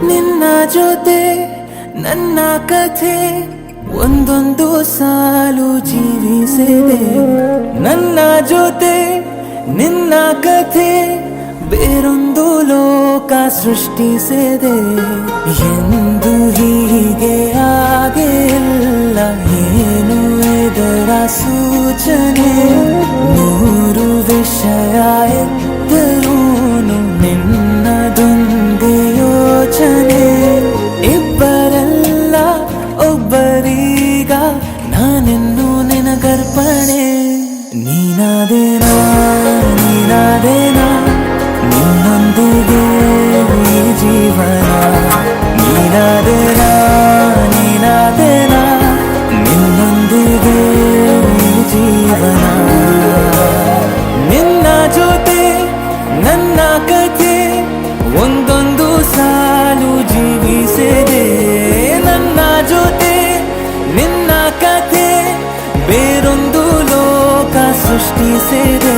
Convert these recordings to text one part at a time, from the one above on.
ನಿನ್ನ ಜೊತೆ ನನ್ನ ಕಥೆ ಒಂದೊಂದು ಸಾಲು ಜೀವಿಸಿದೆ. ನನ್ನ ಜೊತೆ ನಿನ್ನ ಕಥೆ ಬೇರೊಂದು ಲೋಕ ಸೃಷ್ಟಿಸಿದೆ. ಎಂದು ಹೀಗೆ ಆಗಿಲ್ಲ, ಏನು ಇದರ ಸೂಚನೆ? ನೂರು ವಿಷಯ ಎತ್ತರೂನು ನಿನ್ನದೊಂದೇ ಯೋಚನೆ. ಇಬ್ಬರಲ್ಲ ಒಬ್ಬರೀಗ ನಾನೆನ್ನು ನಿನಗರ್ಪಣೆ. ನೀನಾದೇನಾ ನೀನಾದೇನಾ ನಿನ್ನೊಂದಿಗೆ ಈ ಜೀವನ. ನೀನಾದೇನಾ ನೀನಾದೇನಾ ನಿನ್ನೊಂದಿಗೆ ಈ ಜೀವನ. ನಿನ್ನ ಜೊತೆ ನನ್ನ ಕಥೆ ಒಂದೊಂದು ಸಾಲು ಜೀವಿಸಿದೆ. ನನ್ನ ಜೊತೆ ನಿನ್ನ ಕಥೆ ಬೇರೊಂದು ಲೋಕ ಸೃಷ್ಟಿಸಿದೆ.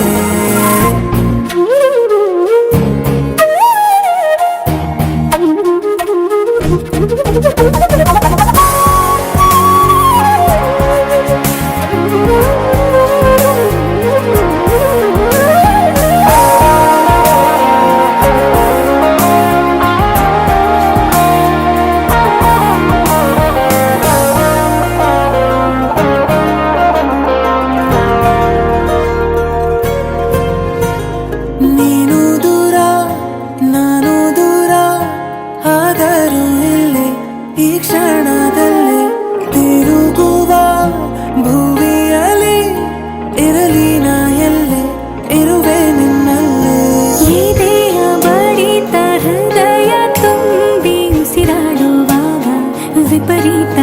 ನೀನು ದೂರ ನಾನು ದೂರ ಆದರೂ ಇಲ್ಲಿ ಈ ಕ್ಷಣದಲ್ಲಿ ತಿರುಗುವ ಭುವಿಯಲ್ಲಿ ಇರಲಿ ನಾ ಎಲ್ಲೆ ಇರುವೆ ನಿನ್ನಲ್ಲೇ. ಎದೆಯ ಬಡಿತ ಹೃದಯ ತುಂಬಿ ಉಸಿರಾಡುವಾಗ ವಿಪರೀತ